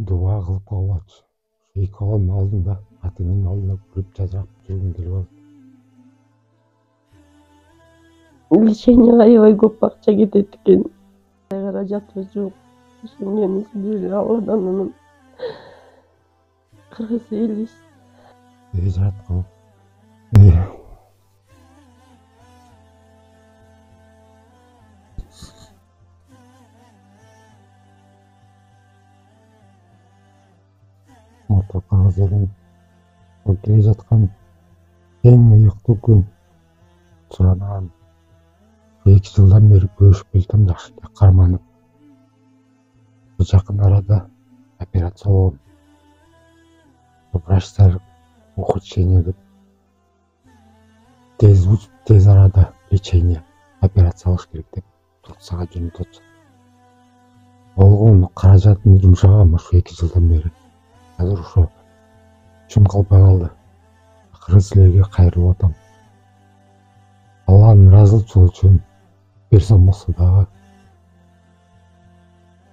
дуа кылып коюп атчы. Эки колдун алдында, атынын алдында күлүп жазрап жүргүм келип атат. Леченияга аябай көп акча кетет экен. Каражатыбыз жок. Ошонун бир Алладан анан кыргыз элибиз. Жараткан. Орто кыргыз элин келе жаткан эң ыйыктуу күн. Суранаган 2 жылдан бери көрүшүп келатам жакшы карманып. Жакын арада операция болгон. Врачтар ухудшение деп тез арада лечение, операция кылыш керек деп Турцияга жөнөтүп атышат. Болгон каражатын жумшагам ушу 2 жылдан бери. Азыр ошо чым калбай калды. Акыры силерге кайрылып атам. Алланын ыраазычылыгы үчүн бир сом болсо дагы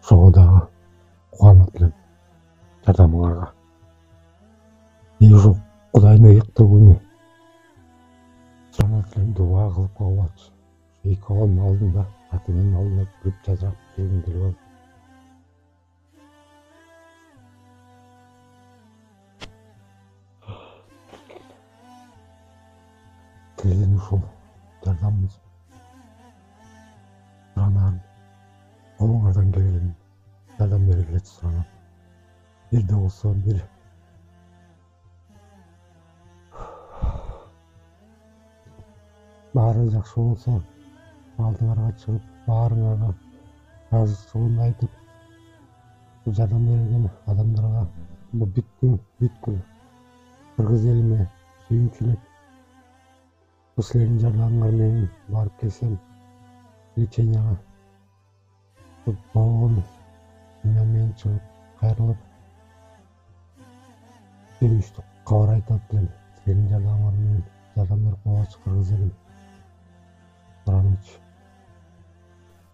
ошого дагы кубанат элем жардамыңарга. Ушу Кудайдын ыйыктуу күнү. Суранат элем дуа кылып коюп атчы. Эки колдун алдында, атынын алдында күлүп жазрап жүргүм келип атат. Тилеген ушул жардамыңыз. Суранам. Колуңардан келген жардам бергилечи суранам. Бир да болсо бир баары жакшы болсо алдыңарга чыгып баарыңарга ыраазычылыгымды айтып жардам берген адамдарга бүткүл кыргыз элиме сүйүнчүлүк силердин жардамыңар менен барып келсем леченияга болгон менен чыгып кайрылып сүйүнүчтүү кабар айтат элем. Силердин жардамыңар менен жардам берип койгочу кыргыз элим. Суранычы.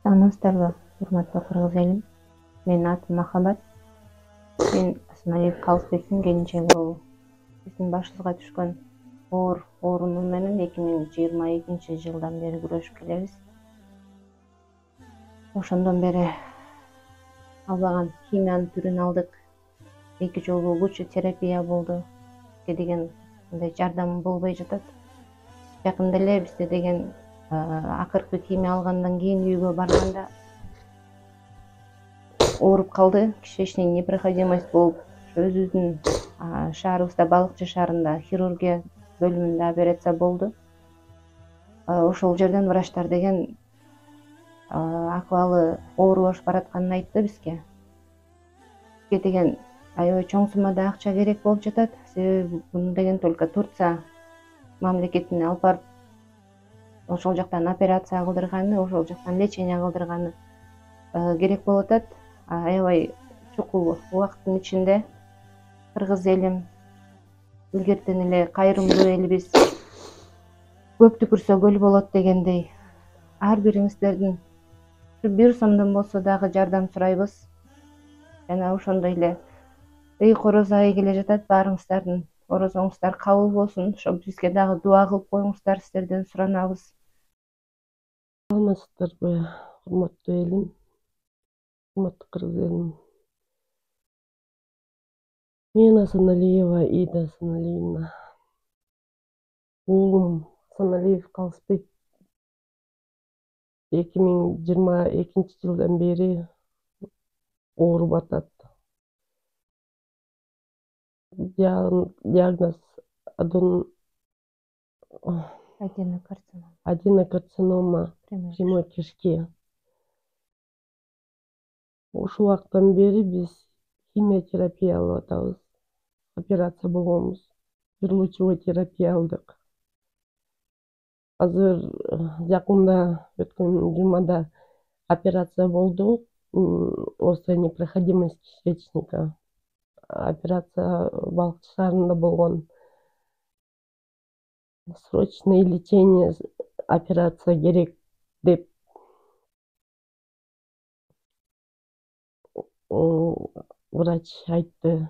Сагынасыздарбы, урматтуу кыргыз элим? Менин атым Махабат. Мен Асаналиев Калысбектин келинчеги. Биздин башыбызга түшкөн оорунуу менен 2022 жылдан бери күрөшүп келебиз. Ошондон бери албаган химиянын түрүн алдык. 2 жолу күчү терапия болду. Бизге деген мындай жардам болбой жатат. Жакында эле бизде деген акыркы химия алгандан кийин үйгө барганда ооруп калды. Кишечный непроходимость болуп, өзүбүздүн шаарыбызда, Балыкчы шаарында хирургия бөлүмүндө операция болду. Ошол жерден врачтар деген акыбалы оорлошуп баратканын айтты бизге. Бизге деген аябай чоң суммада акча керек болуп жатат. Себеби буну деген только Турция мамлекетине алып барып ошол жактан операция кылдырганы, ошол жактан лечение кылдырганы керек болуп атат. Аябай чукул убакыттын ичинде кыргыз элим илгертен эле кайрымдуу элибиз көп түкүрсө көл болот дегендей ар бириңиздердин бир сомдон болсо дагы жардам сурайбыз. Жана ошондой эле корозо айы келе жатат. Баарыңыздардын орозоңуздар кабыл болсун. Ошо бизге дагы дуа кылып коюңуздар, сиздерден суранабыз. Саламатсыздарбы, урматтуу элим, урматтуу кыргыз элим. Мен Асаналиева Ида Асаналиевна. Уулум Асаналиев Калысбек 2022 жылдан бери ооруп атат. Диагноз аденокарцинома прямой кишки. Ушул убакыттан бери биз химиотерапия алып атабыз. Операция болгонбуз. Бир лучевой терапия алдык. Азыр жакында өткөн жумада операция болду. Острая непроходимость кишечника. Операция Балыкчы шаарында болгон. Срочное лечение, операция керек деп Врач айтты,